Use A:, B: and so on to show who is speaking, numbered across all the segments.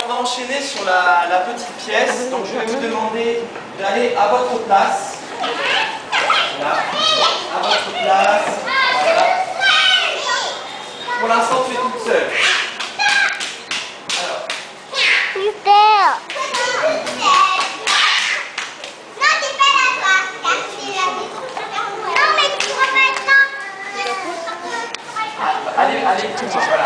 A: on va enchaîner sur la petite pièce. Donc je vais vous demander d'aller à votre place. Voilà. À votre place. Voilà. Pour l'instant, tu es toute seule. Alors.
B: Super.
A: Allez, allez, voilà.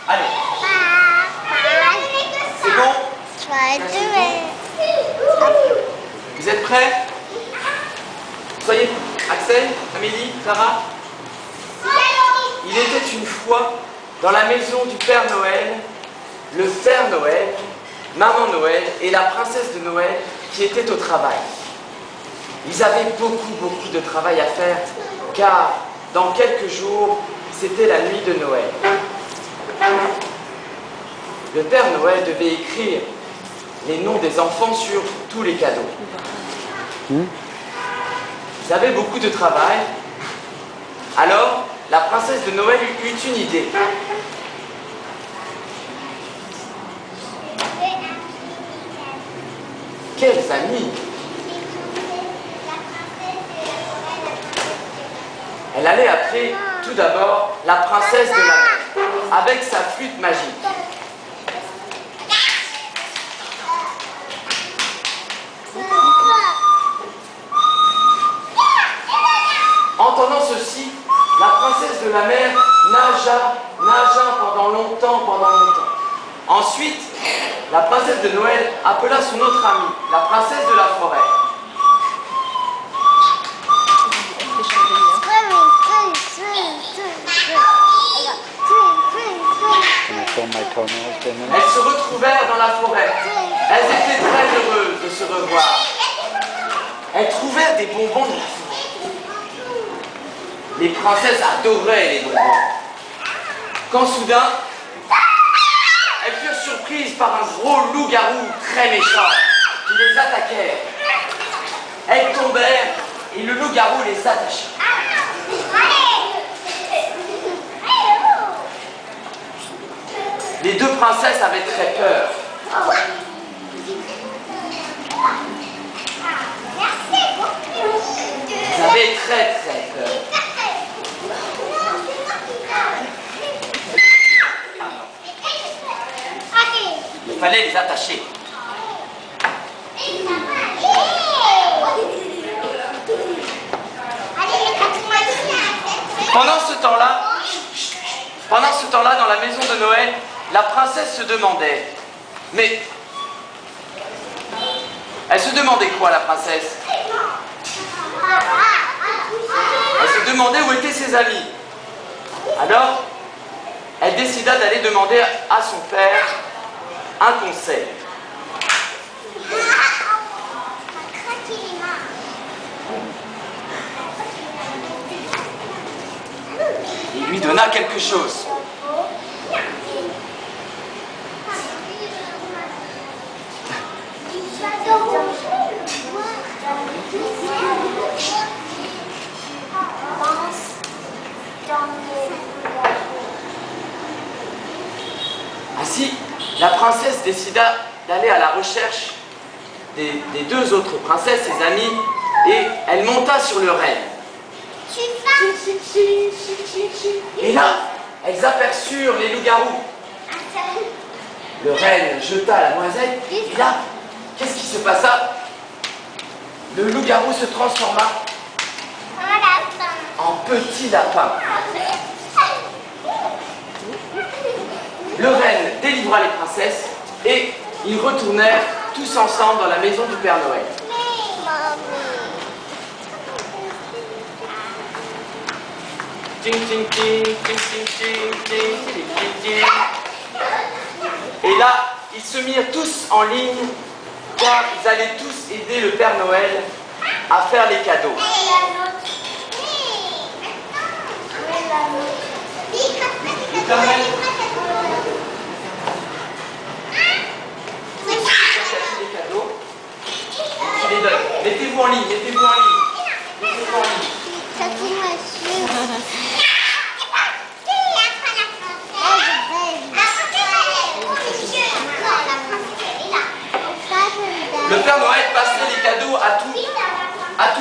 A: Allez. C'est bon? Vous êtes prêts? Soyez Axel, Amélie, Clara. Il était une fois dans la maison du Père Noël, le Père Noël, Maman Noël et la princesse de Noël qui étaient au travail. Ils avaient beaucoup de travail à faire car dans quelques jours, c'était la nuit de Noël. Le Père Noël devait écrire les noms des enfants sur tous les cadeaux. Ils avaient beaucoup de travail. Alors, la princesse de Noël eut une idée. Quels amis! Elle allait appeler tout d'abord la princesse de la mer avec sa flûte magique. Entendant ceci, la princesse de la mer nagea pendant longtemps. Ensuite, la princesse de Noël appela son autre amie, la princesse de la forêt. Elles se retrouvèrent dans la forêt. Elles étaient très heureuses de se revoir. Elles trouvèrent des bonbons dans la forêt. Les princesses adoraient les bonbons. Quand soudain, elles furent surprises par un gros loup-garou très méchant qui les attaquait. Elles tombèrent et le loup-garou les attacha. Les deux princesses avaient très peur. Elles avaient très peur. Il fallait les attacher. Pendant ce temps-là, dans la maison de Noël, la princesse se demandait, mais elle se demandait quoi, la princesse? Elle se demandait où étaient ses amis. Alors, elle décida d'aller demander à son père un conseil. Il lui donna quelque chose. Ainsi, la princesse décida d'aller à la recherche des deux autres princesses, ses amies, et elle monta sur le renne. Et là, elles aperçurent les loups-garous. Le renne jeta la noisette, et là, qu'est-ce qui se passa? Le loup-garou se transforma en petit lapin. Le renne délivra les princesses et ils retournèrent tous ensemble dans la maison du Père Noël. Ting, ting, ting, ting, ting, ting, ting, ting, ting, ting. Et là, ils se mirent tous en ligne car ils allaient tous aider le Père Noël à faire les cadeaux. Le Père Noël